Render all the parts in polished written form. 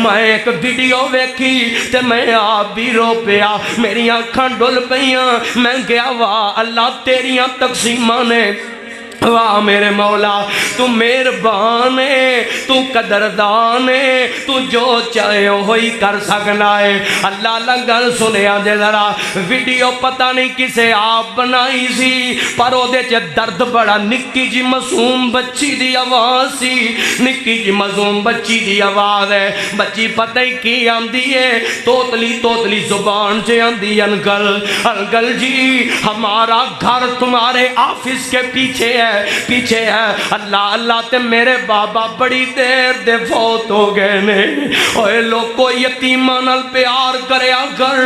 میں ایک ویڈیو ویکھی تے میں آپ بھی رو پیا، میری آنکھاں ڈل پیاں، میں گیا واہ اللہ تیریاں تقسیماں نے، واہ میرے مولا تو مہربان ہے، تو قدردان ہے، تو جو چاہے ہوئی کر سکنا ہے۔ اللہ اللہ گل سنیا جے ذرا، ویڈیو پتہ نہیں کسے آپ بنائی سی، پر او دے چے درد بڑا، نکی جی معصوم بچی دی آواز سی، نکی جی معصوم بچی دی آواز ہے، بچی پتہ ہی کی آندی ہے، توتلی توتلی زبان چے آندی، انکل جی ہمارا گھر تمہارے آفس کے پیچھے ہے، پیچھے ہے، اللہ اللہ تے میرے بابا بڑی دیر دے فوت ہو گئے نے، اوے لوگو یتیماں نال پیار کریا کر،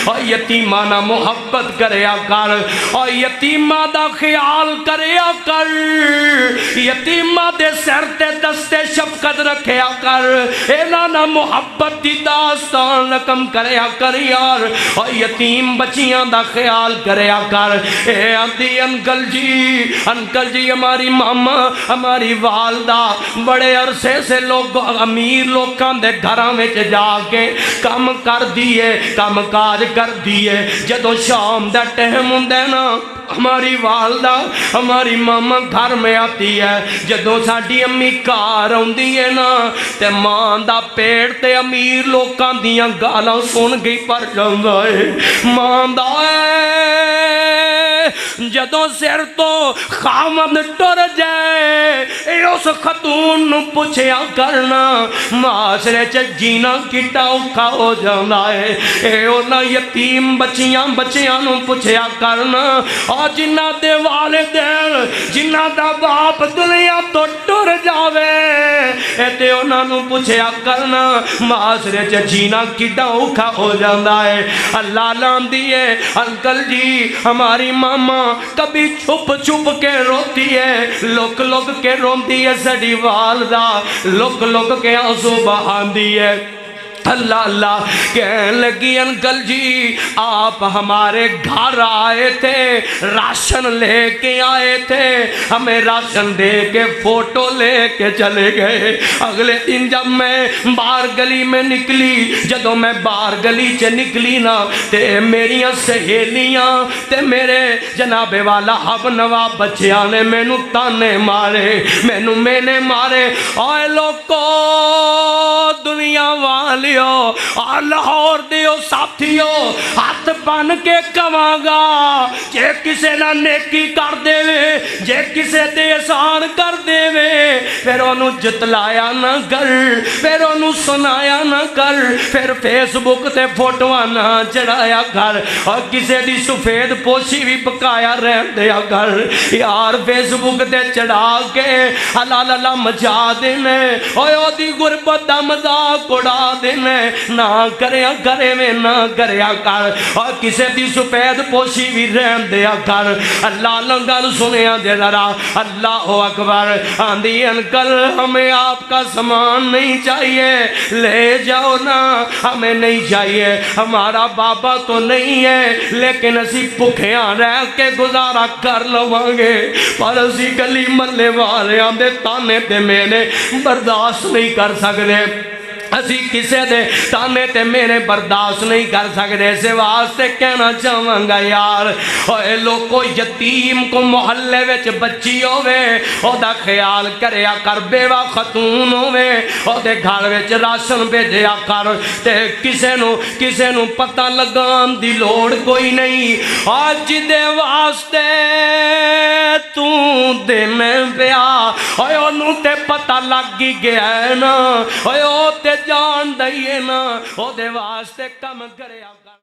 اور یتیماں نال محبت کریا کر، اور یتیماں دا خیال کریا کر، یتیماں دے سر تے دستے شفقت رکھیا کر، اینا نہ محبت دی داستان رقم کریا کر یار، اور یتیم بچیاں دا خیال کریا کر۔ اے آندی انکل جی ہماری ماما ہماری والدہ بڑے عرصے سے لوگ امیر لوگاں دے گھراں وچ جا کے کام کر دیے، کام کاج کر دیے، جدوں شام دا ٹائم ہوندا نا ہماری والدہ ہماری ماما گھر میں آتی ہے، جدوں ساڈی امی گھر آندی ہے نا تے ماں دا پیٹ تے امیر لوکاں دیاں گالاں سن کے پر جاندا ہے، ماں دا جدوں سر تو خامد ٹر جائے، اے اس خاتون نو پوچھیا کرنا معاشرے چ جینا کتا اوکھا ہو جاندا ہے، اے اونا یتیم بچیاں نو پوچھیا کرنا، اور جنہ دے والدین جنہ دا باپ دنیا تو ٹر جاوے، اے تے اونا نو پوچھیا کرنا معاشرے چ جینا کتا اوکھا ہو جاندا ہے۔ اللہ لاندی ہے انکل جی ہماری ماما کبھی چھپ چھپ کے روتی ہے، لک لک کے روندی ہے، سڑی والدہ لک لک کے آنسو بہاندی ہے۔ اللہ اللہ کہنے لگی انکل جی آپ ہمارے گھر آئے تھے، راشن لے کے آئے تھے، ہمیں راشن دے کے فوٹو لے کے چلے گئے، اگلے دن جب میں باہر گلی میں نکلی، جدوں میں باہر گلی چ نکلی نا تے میریاں سہیلیاں تے میرے جناب والا حب نوا بچیاں نے مینوں تانے مارے، مینوں مینے مارے، اوے لوکو دنیا والی اور لاہور دیو ساتھیو ہاتھ بن کے کہواں گا، جے کسے نہ نیکی کر دے وے، جے کسے دے احسان کر دے وے، پھر انہوں جتلایا نہ کر، پھر انہوں سنایا نہ کر، پھر فیس بک تے فوٹوان نہ چڑھایا کر، اور کسے دی سفید پوشی بھی بکایا رہن دیا کر، یار فیس بک تے چڑھا کے حلال اللہ مچا دینے، اوہ دی غربت دا مذاق اڑا دینے، نہ کریا کرے میں نہ کریا کر، اور کسے دی سفید پوشی بھی رہن دیا کر۔ اللہ لنگل سنیا دے ذرا، اللہ اکبر، آندھی انکل ہمیں آپ کا سامان نہیں چاہیے، لے جاؤ نا، ہمیں نہیں چاہیے، ہمارا بابا تو نہیں ہے لیکن اسی بھکھیاں رہ کے گزارا کر لوانگے، پر اسی گلی ملے والے آندے تانے تے میں نے برداشت نہیں کر سکتے، اسی کسے دے تانے تے میرے برداشت نہیں کر سکتے، سے واسطے کہنا چاہوں گا یار، اوے لوگو یتیم کو محلے وچ بچی ہوئے او دا خیال کریا کر، بیوہ خاتون ہوئے او دے گھر وچ راشن بھیجیا کر، تے کسے نو پتہ لگان دی لوڑ کوئی نہیں، آج دے واسطے تو دن پیا، اوے انہوں تے پتہ لگ ہی گیا ہے نا، اوے او تے جان دئیے نا، او دے واسطے کم کرے آگا۔